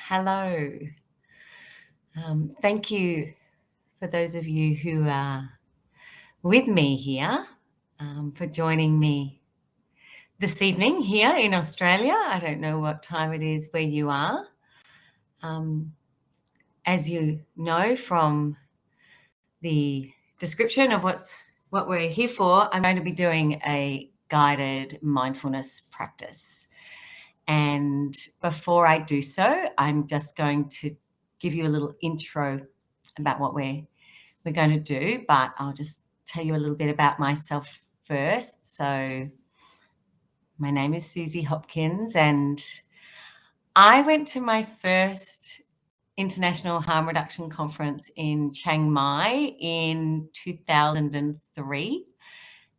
Hello. Thank you for those of you who are with me here, for joining me this evening here in Australia. I don't know what time it is where you are. As you know from the description of what we're here for, I'm going to be doing a guided mindfulness practice. And before I do so, I'm just going to give you a little intro about what we're going to do, but I'll just tell you a little bit about myself first. So my name is Susie Hopkins, and I went to my first International Harm Reduction Conference in Chiang Mai in 2003.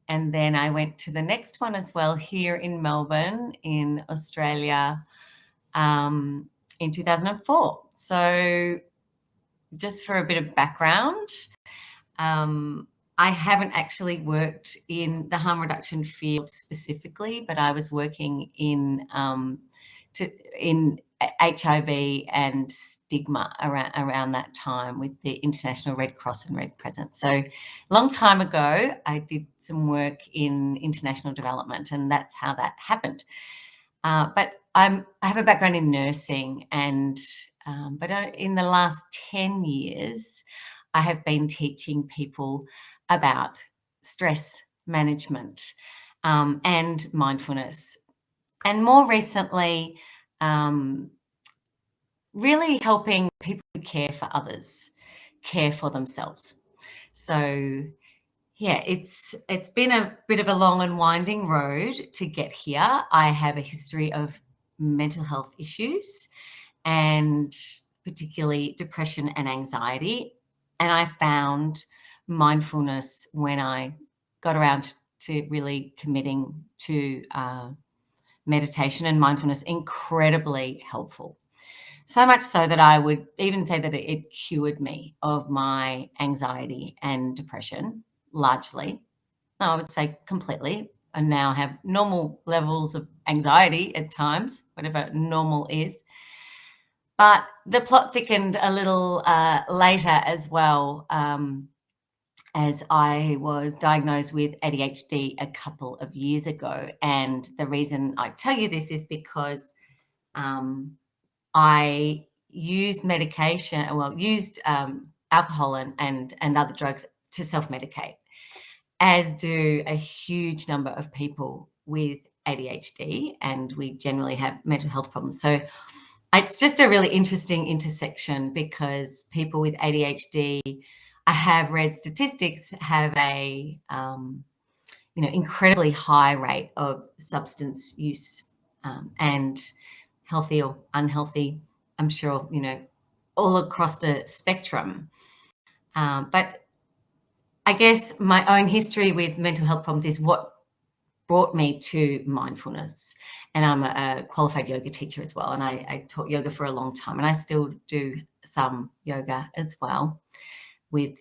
And then I went to the next one as well here in Melbourne in Australia in 2004. So just for a bit of background, I haven't actually worked in the harm reduction field specifically, but I was working in HIV and stigma around that time with the International Red Cross and Red Crescent. So a long time ago, I did some work in international development, and that's how that happened. But I have a background in nursing, and but in the last 10 years, I have been teaching people about stress management and mindfulness, and more recently, really helping people who care for others care for themselves. So yeah, it's been a bit of a long and winding road to get here. I have a history of mental health issues, and particularly depression and anxiety. And I found mindfulness when I got around to really committing to meditation and mindfulness incredibly helpful. So much so that I would even say that it cured me of my anxiety and depression, largely. I would say completely. I now have normal levels of anxiety at times, whatever normal is. But the plot thickened a little later as well, as I was diagnosed with ADHD a couple of years ago. And the reason I tell you this is because I used alcohol and other drugs to self-medicate, as do a huge number of people with ADHD, and we generally have mental health problems. So it's just a really interesting intersection, because people with ADHD, I have read statistics, have a incredibly high rate of substance use, and healthy or unhealthy, I'm sure, all across the spectrum. But I guess my own history with mental health problems is what brought me to mindfulness. And I'm a qualified yoga teacher as well. And I taught yoga for a long time, and I still do some yoga as well with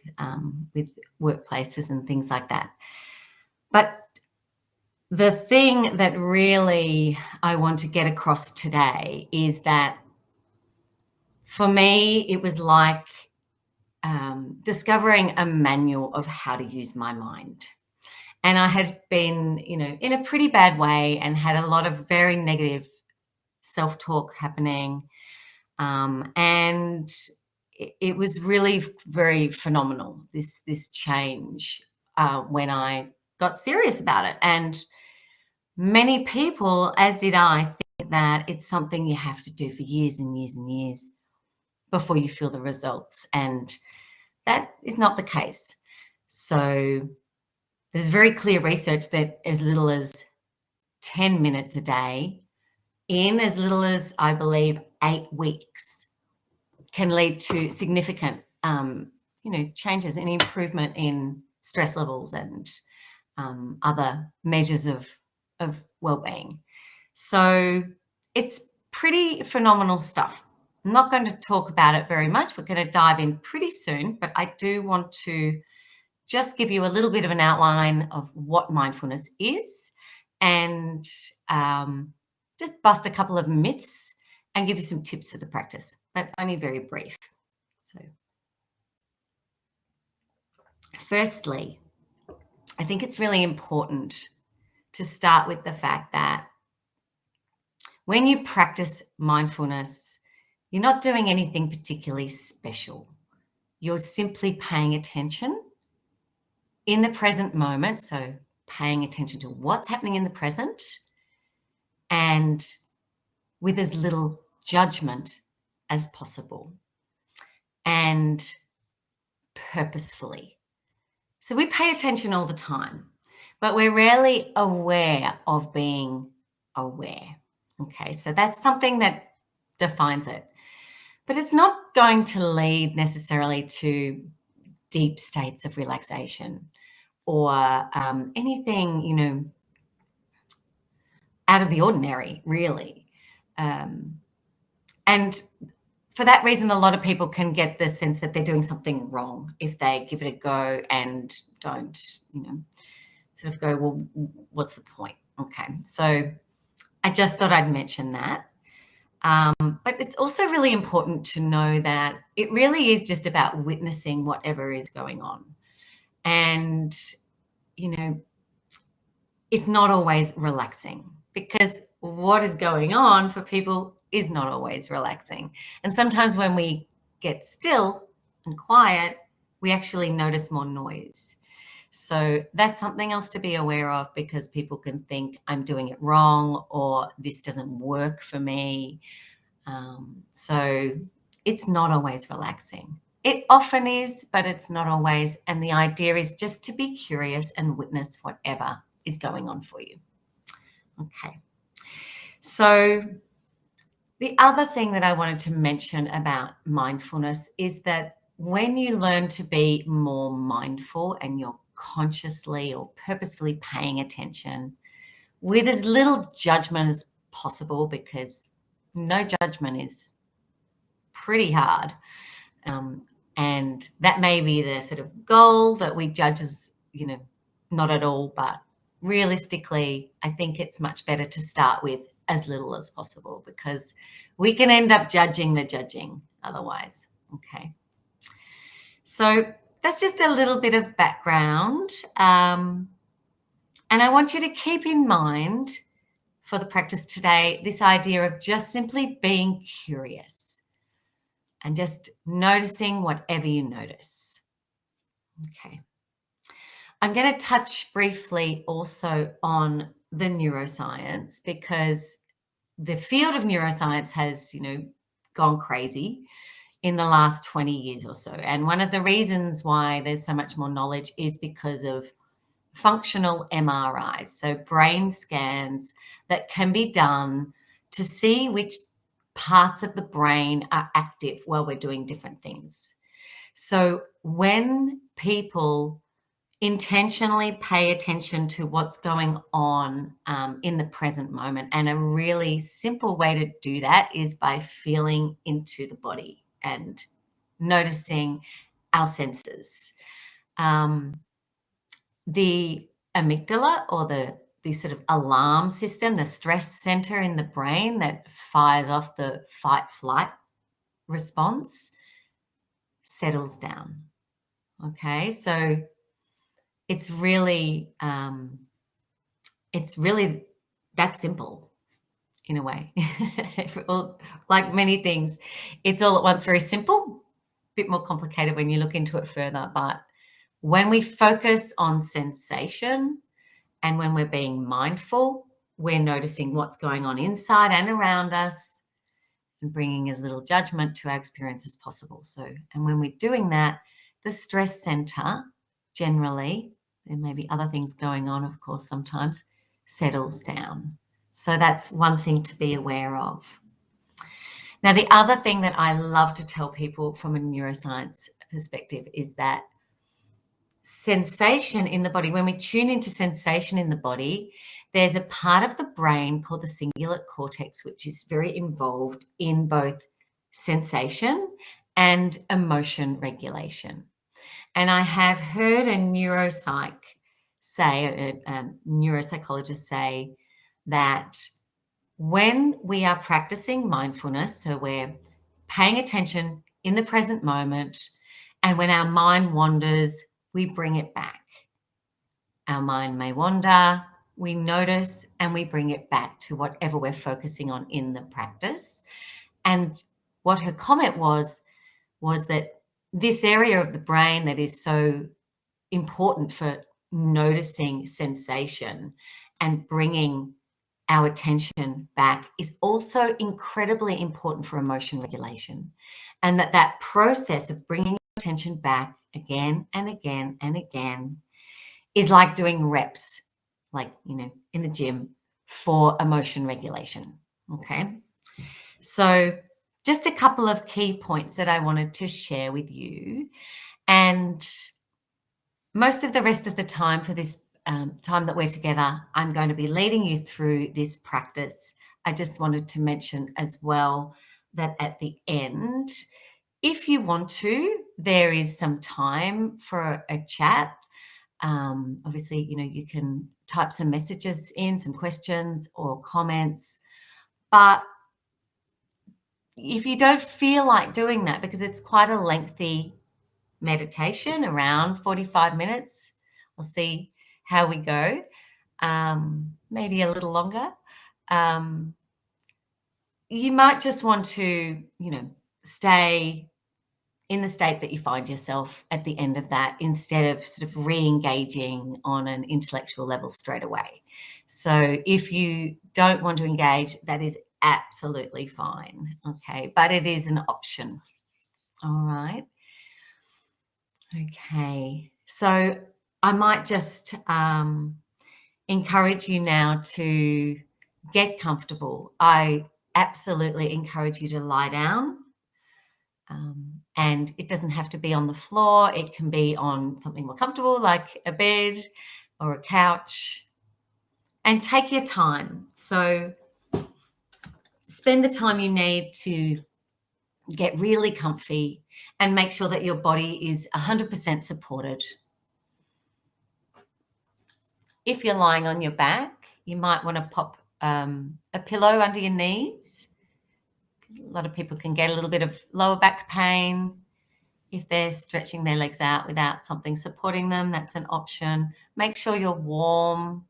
workplaces and things like that. But the thing that really I want to get across today is that for me, it was like discovering a manual of how to use my mind. And I had been, in a pretty bad way, and had a lot of very negative self-talk happening. And it was really very phenomenal, this change, when I got serious about it. And many people, as did I, think that it's something you have to do for years and years and years before you feel the results. And that is not the case. So there's very clear research that as little as 10 minutes a day, in as little as, I believe, 8 weeks, can lead to significant, changes and improvement in stress levels and other measures of wellbeing. So it's pretty phenomenal stuff. I'm not going to talk about it very much. We're going to dive in pretty soon, but I do want to just give you a little bit of an outline of what mindfulness is, and just bust a couple of myths, and give you some tips for the practice, but only very brief. So, firstly, I think it's really important to start with the fact that when you practice mindfulness, you're not doing anything particularly special. You're simply paying attention in the present moment. So, paying attention to what's happening in the present and with as little judgment as possible and purposefully. So, we pay attention all the time, but we're rarely aware of being aware. Okay, so that's something that defines it. But it's not going to lead necessarily to deep states of relaxation or anything, out of the ordinary, really. And for that reason, a lot of people can get the sense that they're doing something wrong if they give it a go and don't, sort of go, well, what's the point? Okay, so I just thought I'd mention that. But it's also really important to know that it really is just about witnessing whatever is going on. And, it's not always relaxing because what is going on for people is not always relaxing. And sometimes when we get still and quiet, we actually notice more noise. So that's something else to be aware of, because people can think I'm doing it wrong or this doesn't work for me. So it's not always relaxing. It often is, but it's not always. And the idea is just to be curious and witness whatever is going on for you. Okay. So the other thing that I wanted to mention about mindfulness is that when you learn to be more mindful and you're consciously or purposefully paying attention with as little judgment as possible, because no judgment is pretty hard. And that may be the sort of goal that we judge as, not at all, but realistically, I think it's much better to start with as little as possible, because we can end up judging the judging otherwise. Okay. So that's just a little bit of background. And I want you to keep in mind for the practice today, this idea of just simply being curious and just noticing whatever you notice. Okay. I'm going to touch briefly also on the neuroscience, because the field of neuroscience has, gone crazy in the last 20 years or so. And one of the reasons why there's so much more knowledge is because of functional MRIs, so brain scans that can be done to see which parts of the brain are active while we're doing different things. So when people intentionally pay attention to what's going on in the present moment, and a really simple way to do that is by feeling into the body and noticing our senses. The amygdala, or the sort of alarm system, the stress center in the brain that fires off the fight flight response, settles down. Okay, so it's really that simple in a way. Like many things, it's all at once very simple, a bit more complicated when you look into it further. But when we focus on sensation and when we're being mindful, we're noticing what's going on inside and around us and bringing as little judgment to our experience as possible. So, and when we're doing that, the stress center generally, there may be other things going on, of course, sometimes, settles down. So that's one thing to be aware of. Now, the other thing that I love to tell people from a neuroscience perspective is that sensation in the body, when we tune into sensation in the body, there's a part of the brain called the cingulate cortex, which is very involved in both sensation and emotion regulation. And I have heard a neuropsychologist say that when we are practicing mindfulness, so we're paying attention in the present moment, and when our mind wanders, we bring it back. Our mind may wander, we notice, and we bring it back to whatever we're focusing on in the practice. And what her comment was that this area of the brain that is so important for noticing sensation and bringing our attention back is also incredibly important for emotion regulation. And that process of bringing attention back again and again and again is like doing reps, like, in the gym for emotion regulation. Okay. So, just a couple of key points that I wanted to share with you. And most of the rest of the time for this time that we're together, I'm going to be leading you through this practice. I just wanted to mention as well that at the end, if you want to, there is some time for a chat. Obviously, you can type some messages in, some questions or comments. But if you don't feel like doing that, because it's quite a lengthy meditation, around 45 minutes, we'll see how we go, maybe a little longer. You might just want to, stay in the state that you find yourself at the end of that, instead of sort of re-engaging on an intellectual level straight away. So if you don't want to engage, that is absolutely fine. Okay. But it is an option. All right. Okay. So I might just encourage you now to get comfortable. I absolutely encourage you to lie down. And it doesn't have to be on the floor. It can be on something more comfortable, like a bed or a couch. And take your time. So spend the time you need to get really comfy and make sure that your body is 100% supported. If you're lying on your back, you might want to pop a pillow under your knees. A lot of people can get a little bit of lower back pain if they're stretching their legs out without something supporting them. That's an option. Make sure you're warm.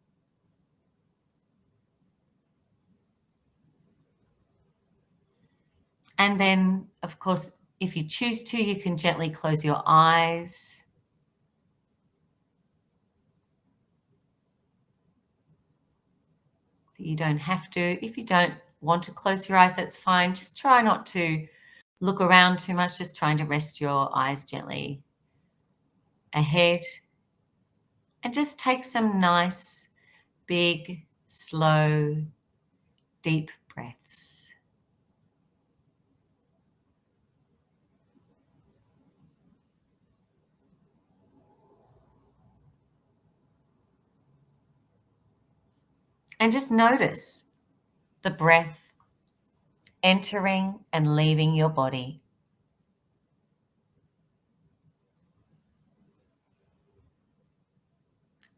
And then, of course, if you choose to, you can gently close your eyes. But you don't have to. If you don't want to close your eyes, that's fine. Just try not to look around too much, just trying to rest your eyes gently ahead. And just take some nice, big, slow, deep breaths. And just notice the breath entering and leaving your body.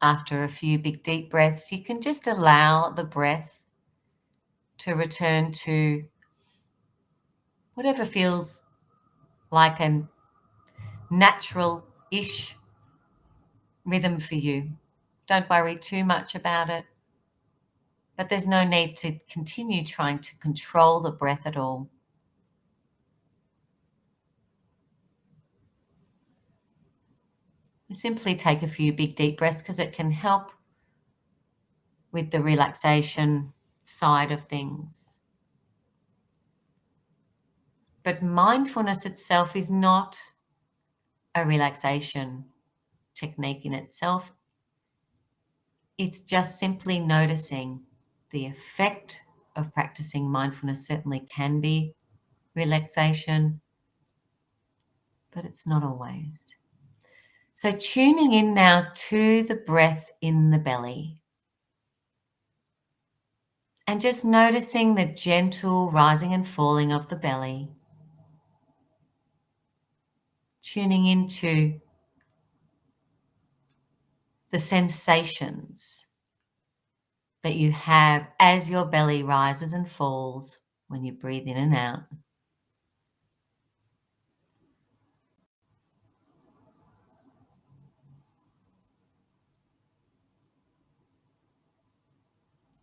After a few big deep breaths, you can just allow the breath to return to whatever feels like a natural-ish rhythm for you. Don't worry too much about it, but there's no need to continue trying to control the breath at all. Simply take a few big deep breaths because it can help with the relaxation side of things. But mindfulness itself is not a relaxation technique in itself. It's just simply noticing the effect of practicing mindfulness. Certainly can be relaxation, but it's not always. So tuning in now to the breath in the belly and just noticing the gentle rising and falling of the belly. Tuning into the sensations that you have as your belly rises and falls when you breathe in and out.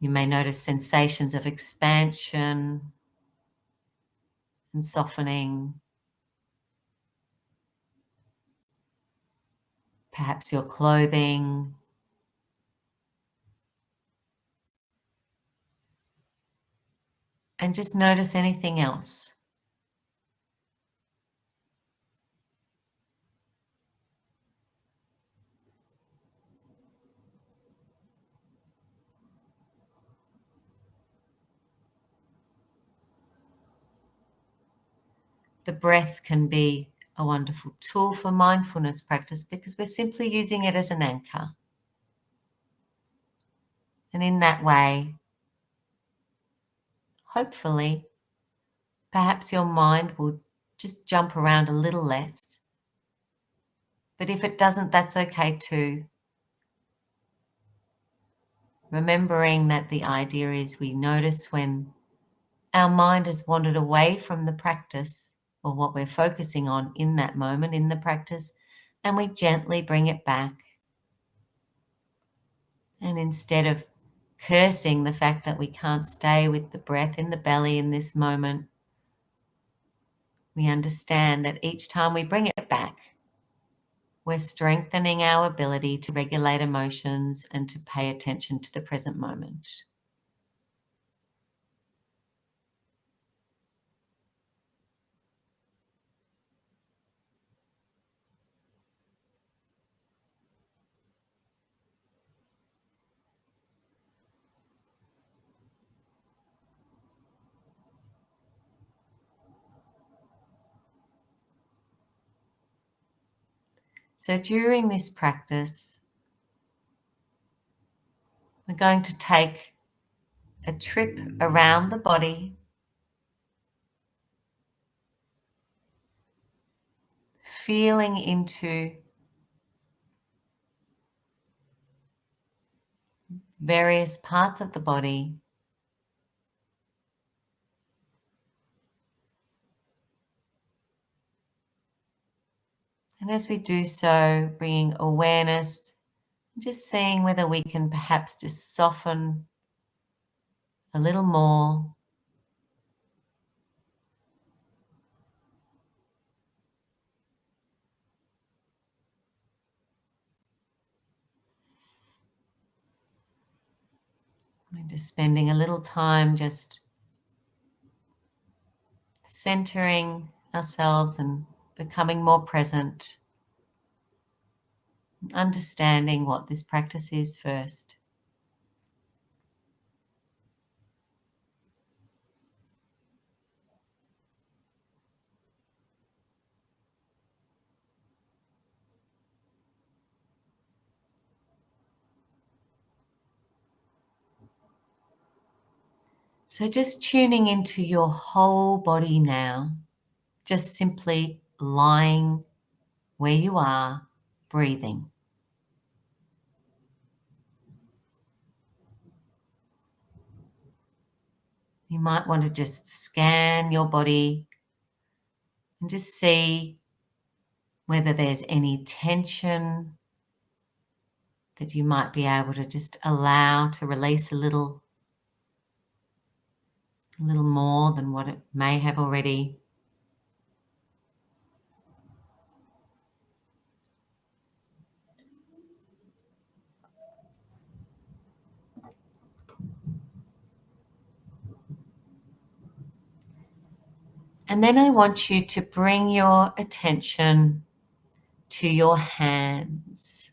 You may notice sensations of expansion and softening. Perhaps your clothing, and just notice anything else. The breath can be a wonderful tool for mindfulness practice because we're simply using it as an anchor. And in that way, hopefully, perhaps your mind will just jump around a little less. But if it doesn't, that's okay too. Remembering that the idea is we notice when our mind has wandered away from the practice or what we're focusing on in that moment in the practice, and we gently bring it back. And instead of cursing the fact that we can't stay with the breath in the belly in this moment, we understand that each time we bring it back, we're strengthening our ability to regulate emotions and to pay attention to the present moment. So during this practice, we're going to take a trip around the body, feeling into various parts of the body. And as we do so, bringing awareness, just seeing whether we can perhaps just soften a little more. We're just spending a little time just centering ourselves and becoming more present, understanding what this practice is first. So just tuning into your whole body now, just simply lying where you are, breathing. You might want to just scan your body and just see whether there's any tension that you might be able to just allow to release a little more than what it may have already. And then I want you to bring your attention to your hands.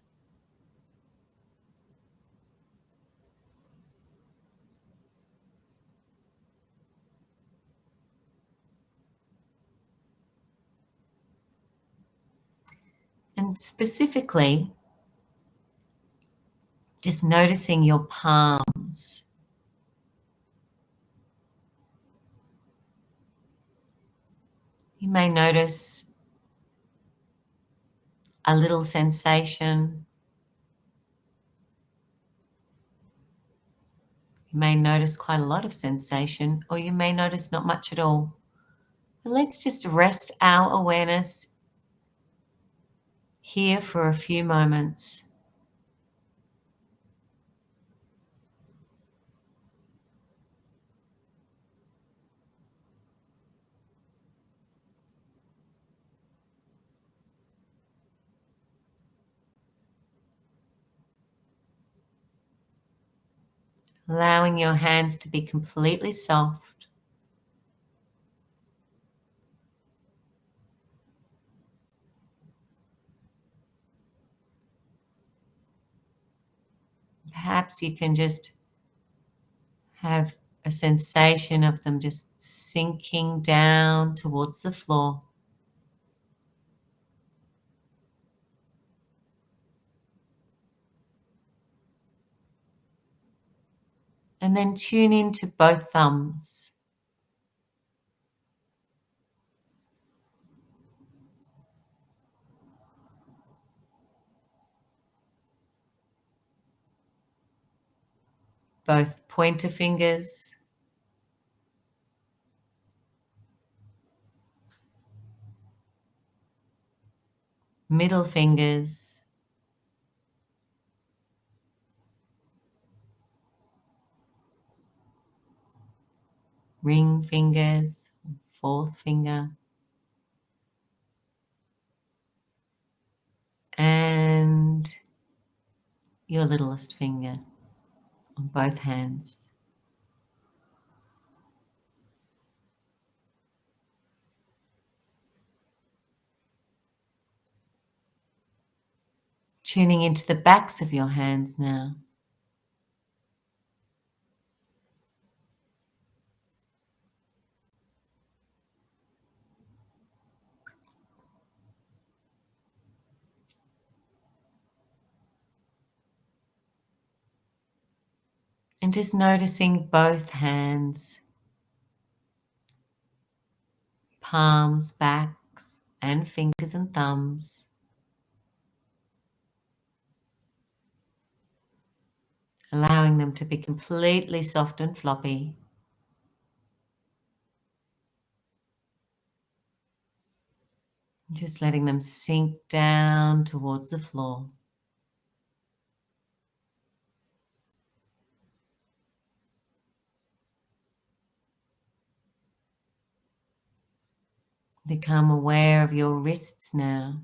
And specifically, just noticing your palms. You may notice a little sensation You may notice quite a lot of sensation, or you may notice not much at all. But let's just rest our awareness here for a few moments. Allowing your hands to be completely soft. Perhaps you can just have a sensation of them just sinking down towards the floor. And then tune into both thumbs. Both pointer fingers, middle fingers, ring fingers, fourth finger, and your littlest finger on both hands. Tuning into the backs of your hands now. And just noticing both hands, palms, backs, and fingers and thumbs. Allowing them to be completely soft and floppy. Just letting them sink down towards the floor. Become aware of your wrists now.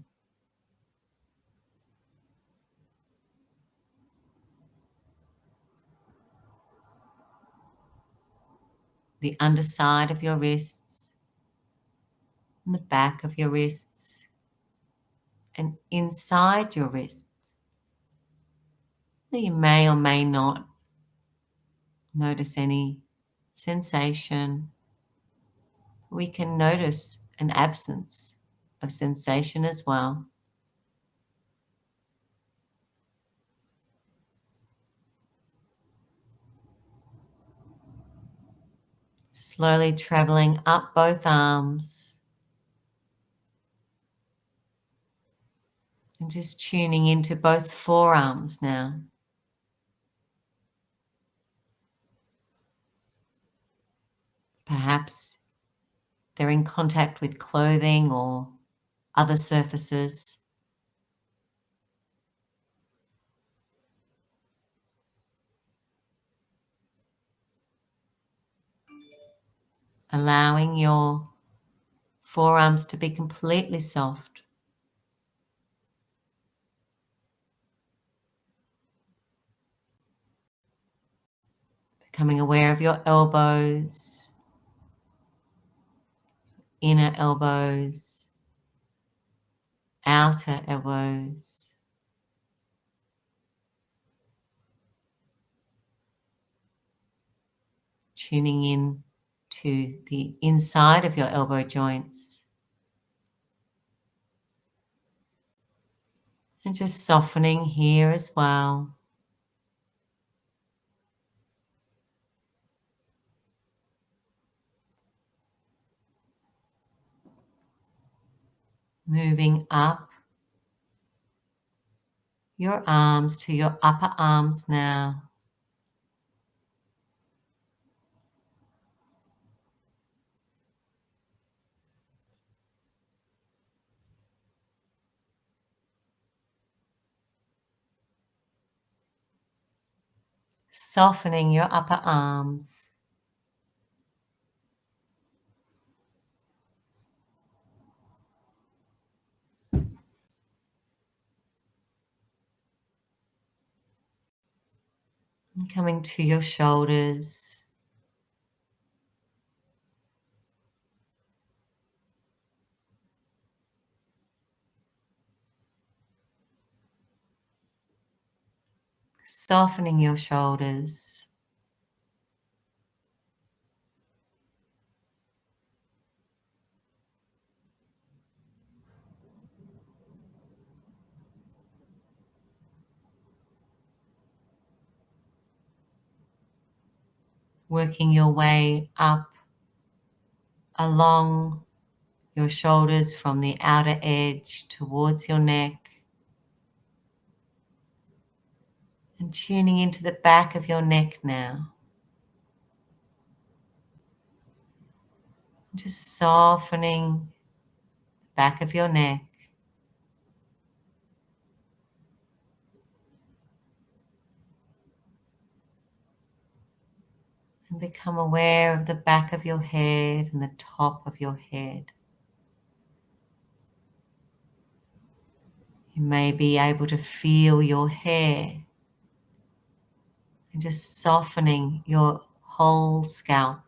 The underside of your wrists, and the back of your wrists, and inside your wrists. You may or may not notice any sensation. We can notice an absence of sensation as well. Slowly traveling up both arms and just tuning into both forearms now. Perhaps they're in contact with clothing or other surfaces. Allowing your forearms to be completely soft. Becoming aware of your elbows, inner elbows, outer elbows. Tuning in to the inside of your elbow joints. And just softening here as well. Moving up your arms to your upper arms now. Softening your upper arms. And coming to your shoulders. Softening your shoulders. Working your way up along your shoulders from the outer edge towards your neck, and tuning into the back of your neck now. Just softening the back of your neck. And become aware of the back of your head and the top of your head. You may be able to feel your hair and just softening your whole scalp.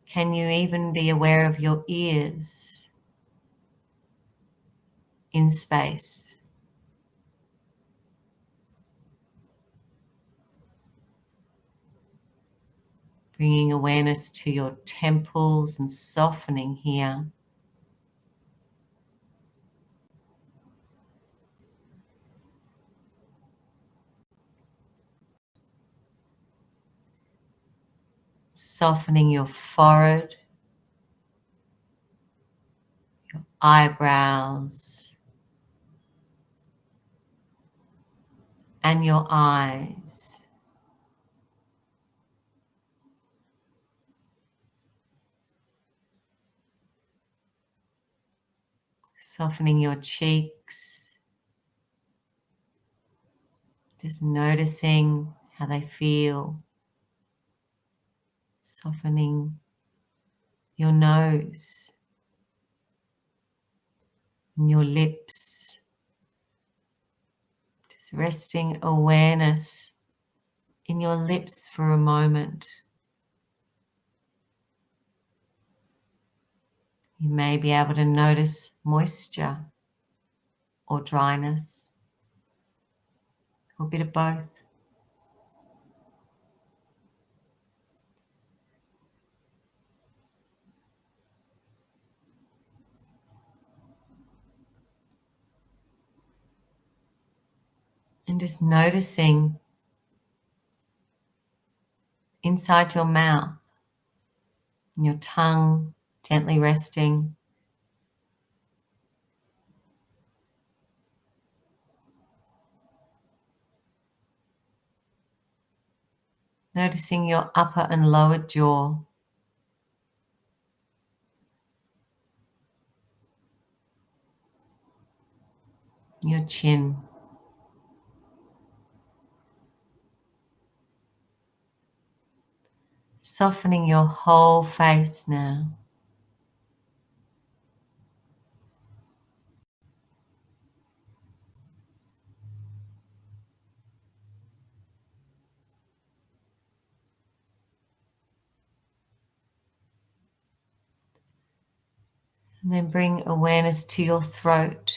Can you even be aware of your ears in space? Bringing awareness to your temples and softening here. Softening your forehead, your eyebrows, and your eyes. Softening your cheeks, just noticing how they feel. Softening your nose and your lips. Just resting awareness in your lips for a moment. You may be able to notice moisture or dryness, or a bit of both. And just noticing inside your mouth, and your tongue gently resting. Noticing your upper and lower jaw. Your chin. Softening your whole face now. And then bring awareness to your throat.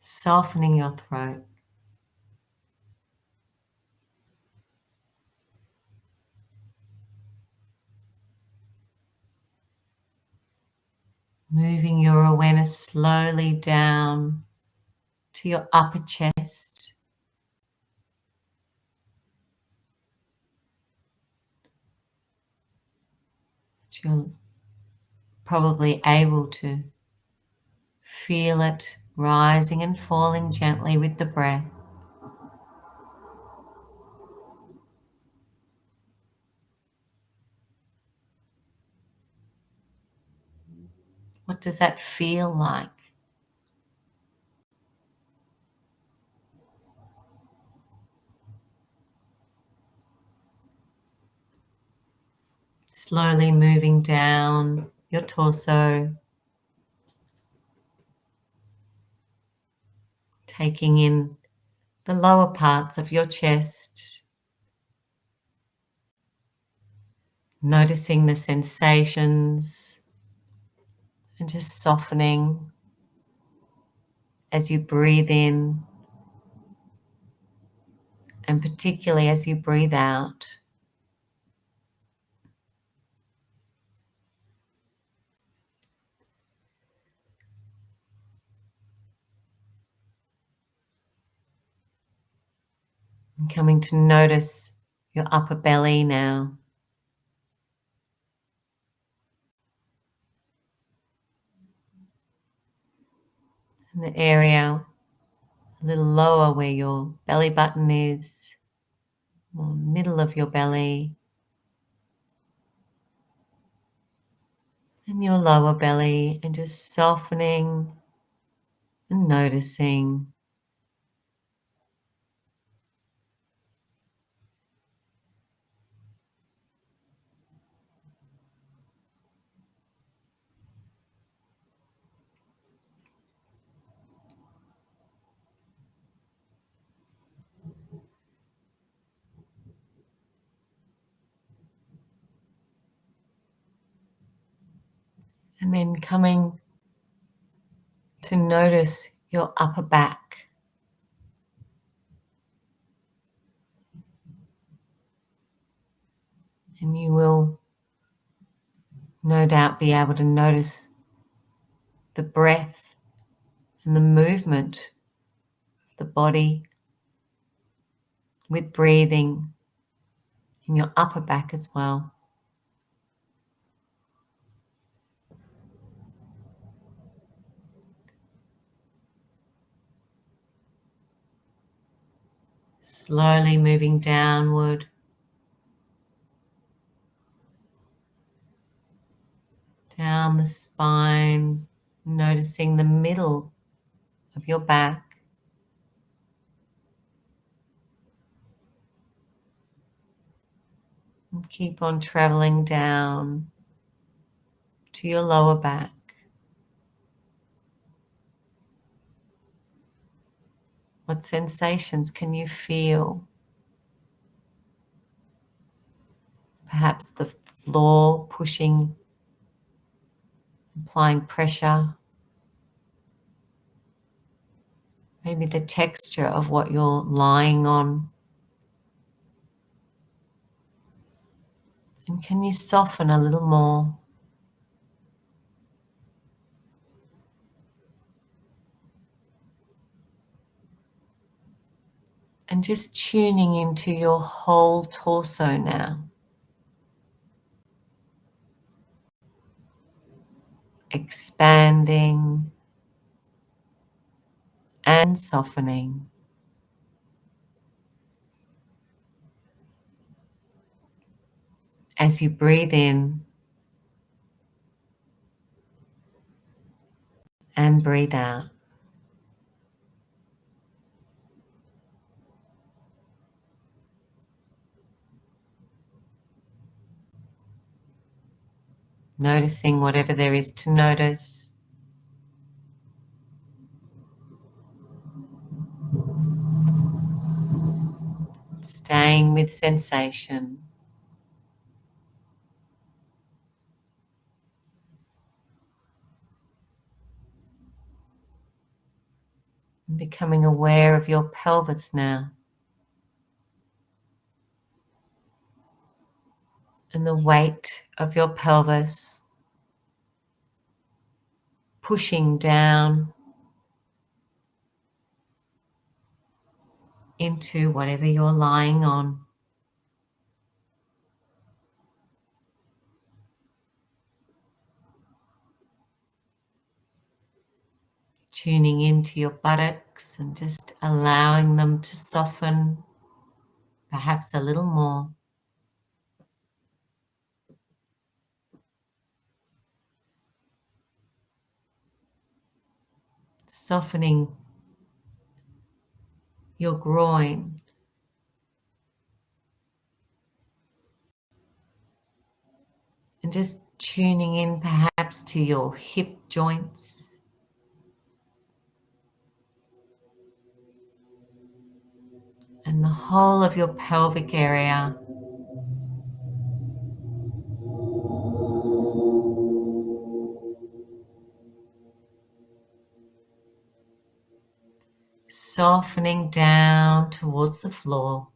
Softening your throat. Moving your awareness slowly down to your upper chest. You're probably able to feel it rising and falling gently with the breath. What does that feel like? Slowly moving down your torso, taking in the lower parts of your chest, noticing the sensations and just softening as you breathe in, and particularly as you breathe out. And coming to notice your upper belly now, and the area a little lower where your belly button is, or middle of your belly, and your lower belly, and just softening and noticing. And then coming to notice your upper back. And you will no doubt be able to notice the breath and the movement of the body with breathing in your upper back as well. Slowly moving downward, down the spine, noticing the middle of your back. And keep on traveling down to your lower back. What sensations can you feel? Perhaps the floor pushing, applying pressure. Maybe the texture of what you're lying on. And can you soften a little more? And just tuning into your whole torso now. Expanding and softening. As you breathe in and breathe out. Noticing whatever there is to notice. Staying with sensation. And becoming aware of your pelvis now. And the weight of your pelvis pushing down into whatever you're lying on. Tuning into your buttocks and just allowing them to soften perhaps a little more. Softening your groin. And just tuning in perhaps to your hip joints. And the whole of your pelvic area. Softening down towards the floor.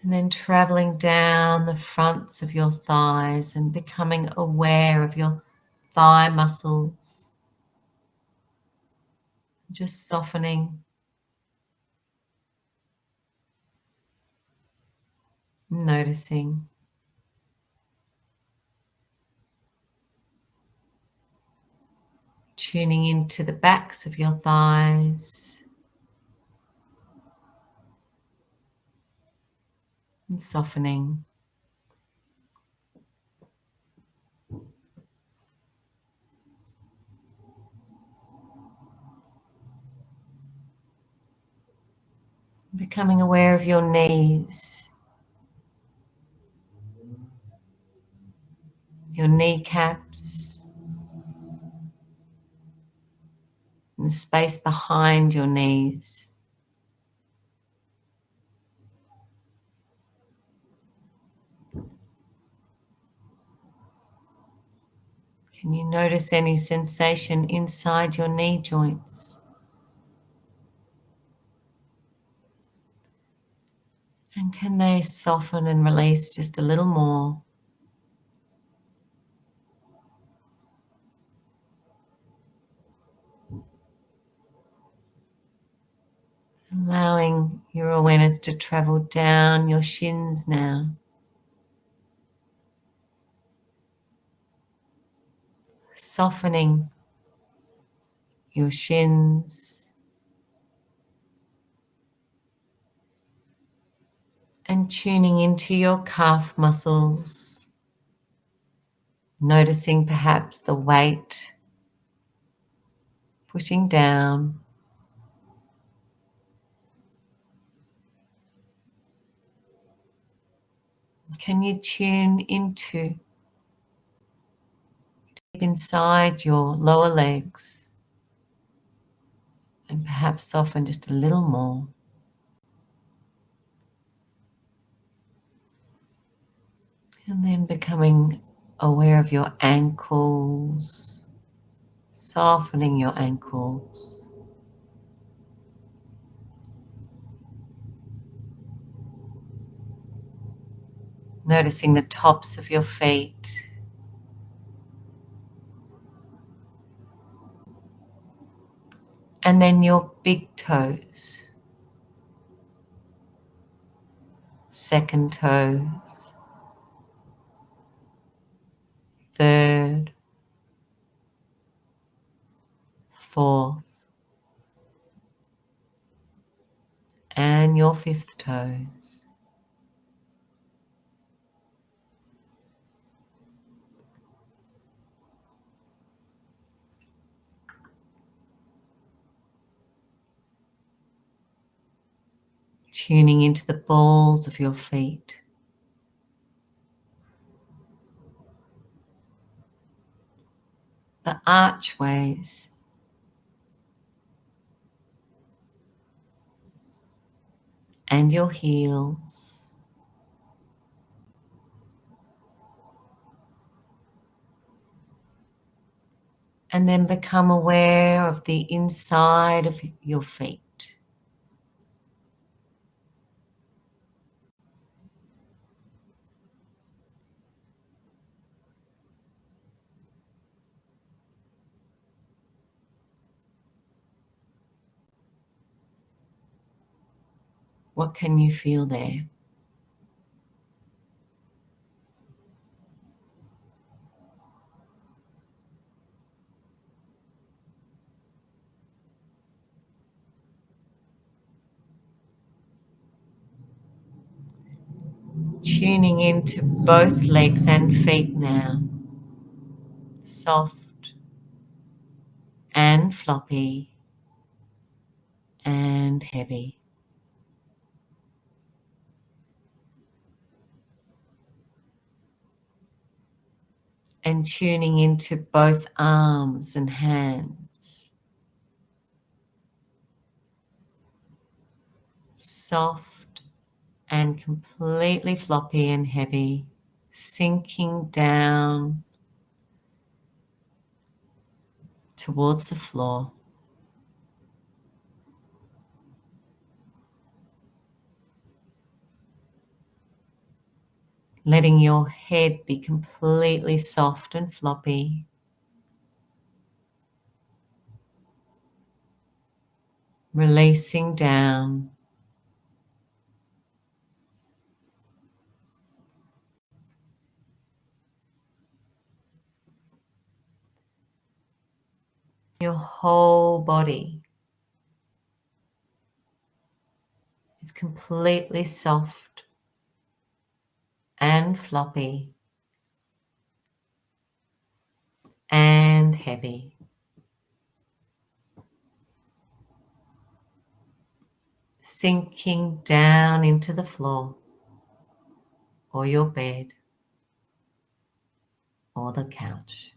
And then traveling down the fronts of your thighs and becoming aware of your thigh muscles. Just softening, noticing. Tuning into the backs of your thighs. And softening. Becoming aware of your knees, your kneecaps, and the space behind your knees. Can you notice any sensation inside your knee joints? And can they soften and release just a little more? Allowing your awareness to travel down your shins now. Softening your shins. And tuning into your calf muscles. Noticing perhaps the weight pushing down. Can you tune into deep inside your lower legs and perhaps soften just a little more? And then becoming aware of your ankles, softening your ankles. Noticing the tops of your feet. And then your big toes, second toes, third, fourth, and your fifth toes. Tuning into the balls of your feet. The archways. And your heels. And then become aware of the inside of your feet. What can you feel there? Tuning into both legs and feet now, soft and floppy and heavy. And tuning into both arms and hands, soft and completely floppy and heavy, sinking down towards the floor. Letting your head be completely soft and floppy. Releasing down. Your whole body is completely soft and floppy and heavy. Sinking down into the floor or your bed or the couch.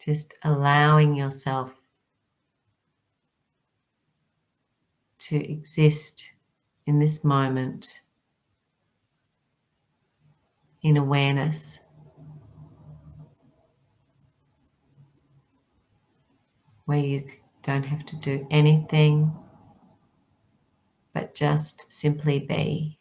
Just allowing yourself to exist in this moment in awareness, where you don't have to do anything but just simply be.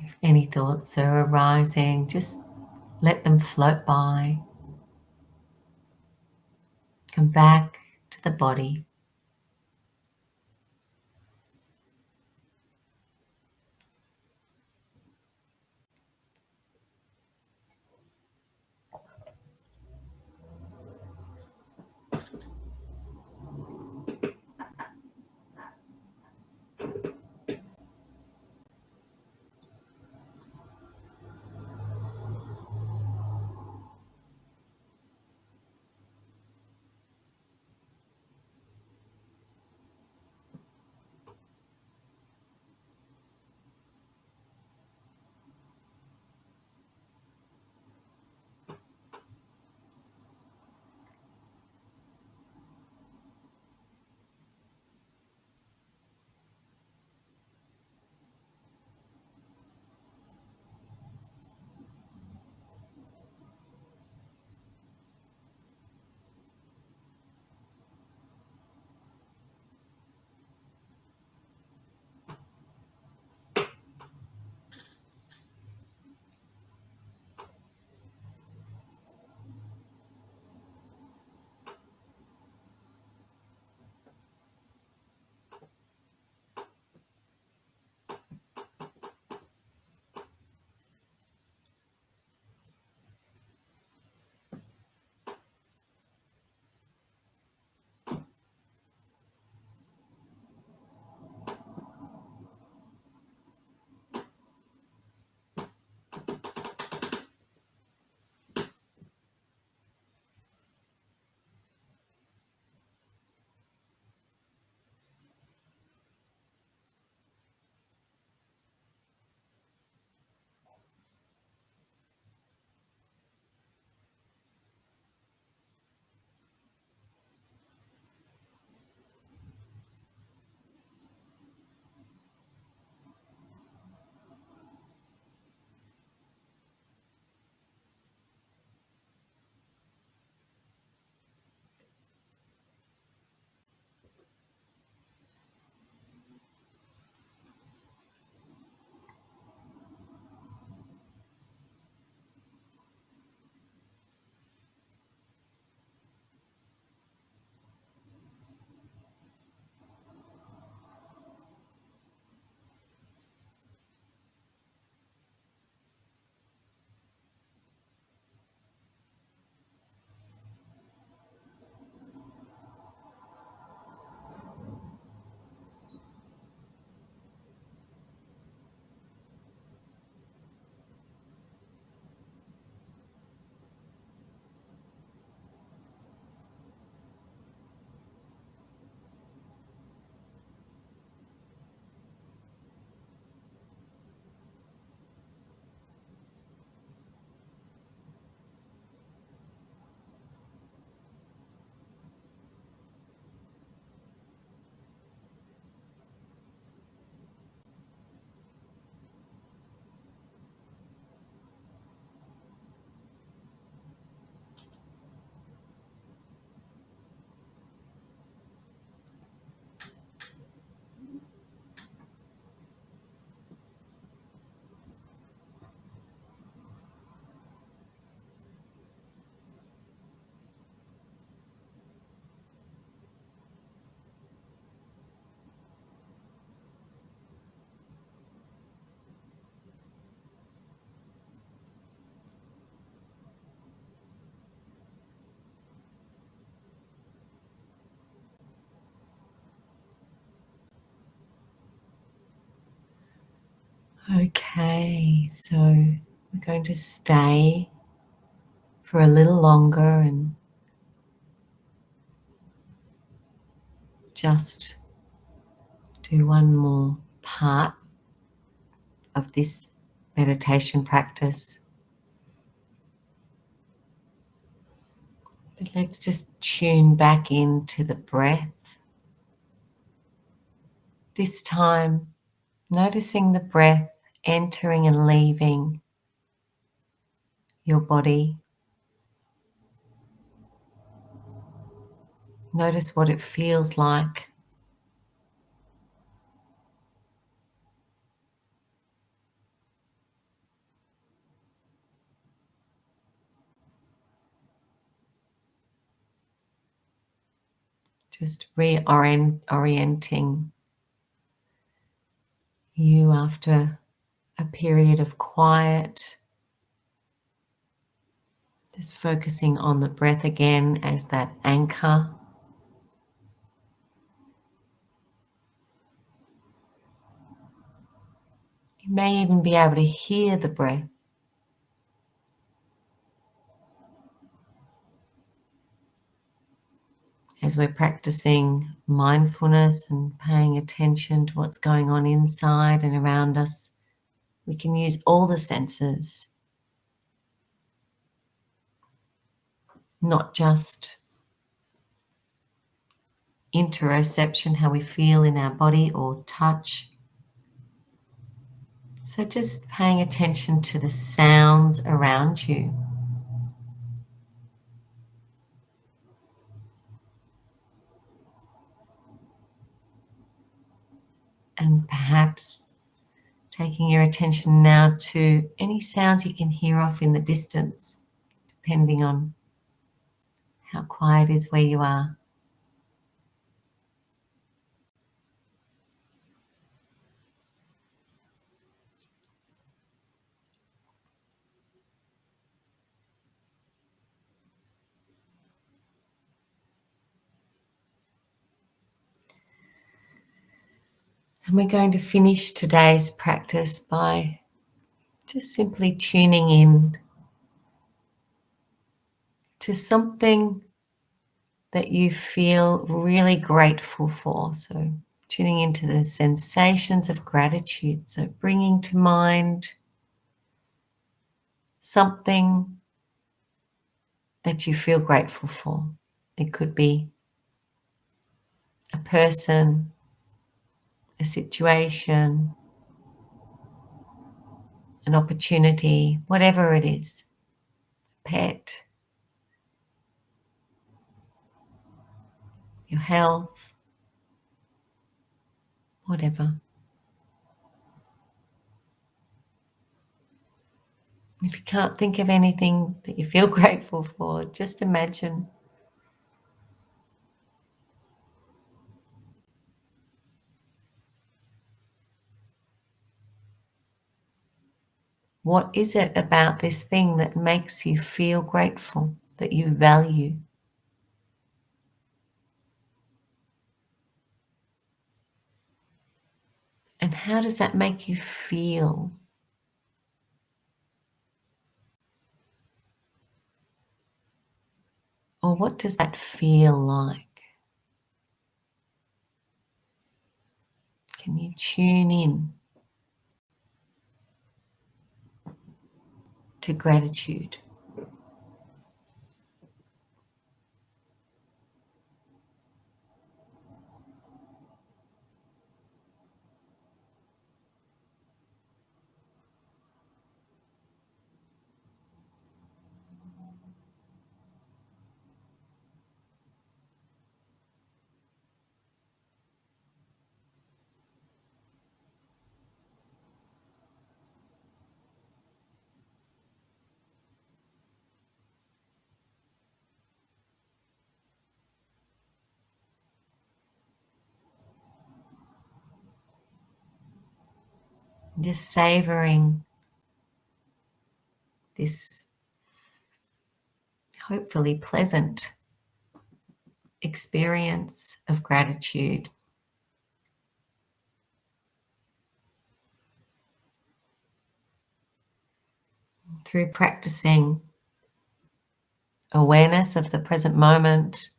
If any thoughts are arising, just let them float by. Come back to the body. Okay, so we're going to stay for a little longer and just do one more part of this meditation practice. But let's just tune back into the breath. This time, noticing the breath entering and leaving your body. Notice what it feels like. Just reorienting you after a period of quiet. Just focusing on the breath again as that anchor. You may even be able to hear the breath. As we're practicing mindfulness and paying attention to what's going on inside and around us, we can use all the senses, not just interoception, how we feel in our body, or touch. So just paying attention to the sounds around you. And perhaps taking your attention now to any sounds you can hear off in the distance, depending on how quiet it is where you are. And we're going to finish today's practice by just simply tuning in to something that you feel really grateful for. So tuning into the sensations of gratitude. So bringing to mind something that you feel grateful for. It could be a person, a situation, an opportunity, whatever it is, pet, your health, whatever. If you can't think of anything that you feel grateful for, just imagine what is it about this thing that makes you feel grateful, that you value. And how does that make you feel? Or what does that feel like? Can you tune in to gratitude? Just savoring this hopefully pleasant experience of gratitude. through practicing awareness of the present moment,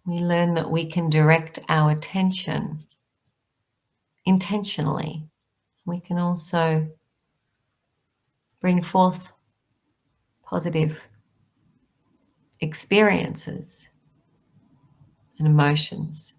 we learn that we can direct our attention intentionally. We can also bring forth positive experiences and emotions.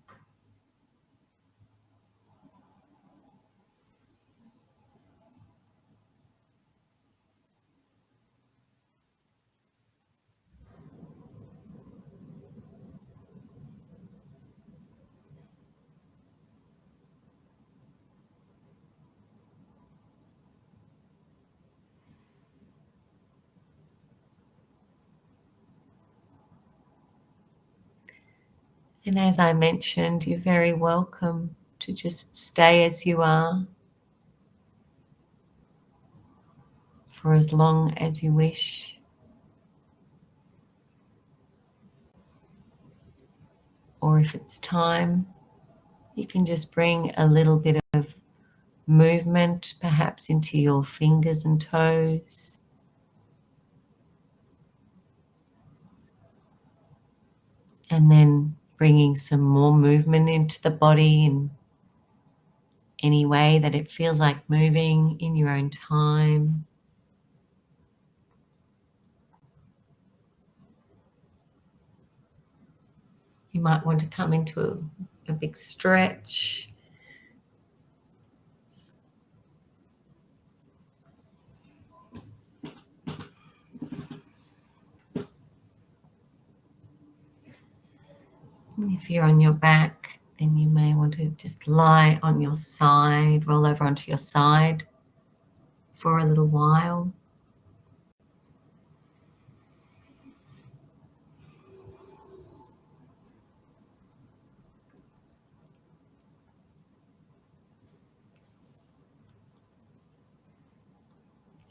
And as I mentioned, you're very welcome to just stay as you are for as long as you wish. Or if it's time, you can just bring a little bit of movement, perhaps into your fingers and toes. And then bringing some more movement into the body in any way that it feels like moving in your own time. You might want to come into a big stretch. If you're on your back, then you may want to just lie on your side, roll over onto your side for a little while.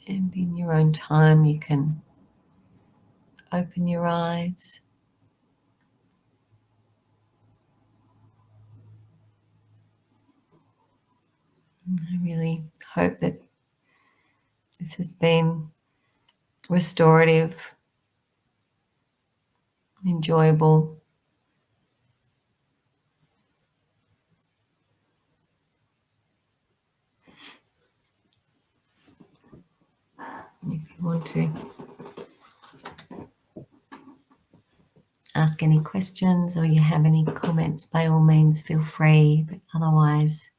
And in your own time, you can open your eyes. I really hope that this has been restorative, enjoyable. If you want to ask any questions or you have any comments, by all means feel free, but otherwise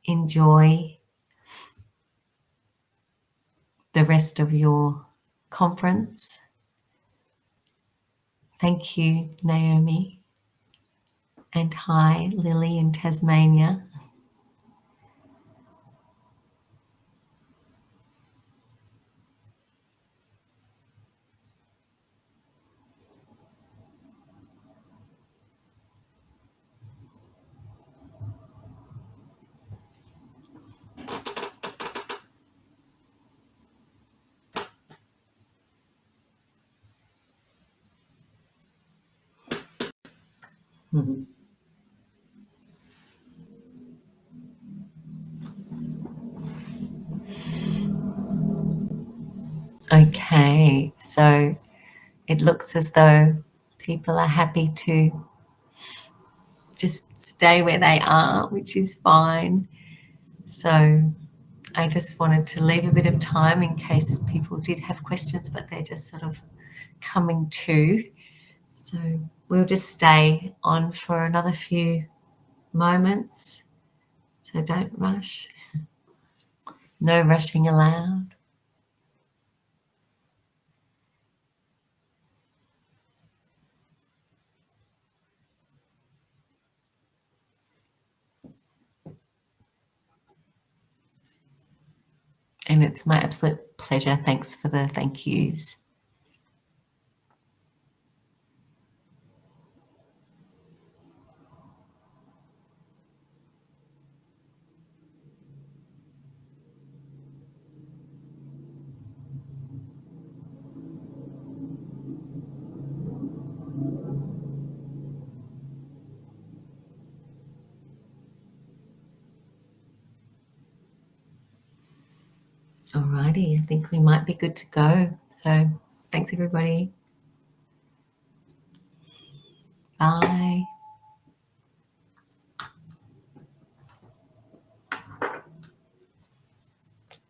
enjoy the rest of your conference. Thank you, Naomi, and hi, Lily in Tasmania. Okay, so it looks as though people are happy to just stay where they are, which is fine. So I just wanted to leave a bit of time in case people did have questions, but they're just sort of coming to. So we'll just stay on for another few moments. So don't rush. No rushing allowed. And it's my absolute pleasure. Thanks for the thank yous. Alrighty, I think we might be good to go. So thanks, everybody. Bye.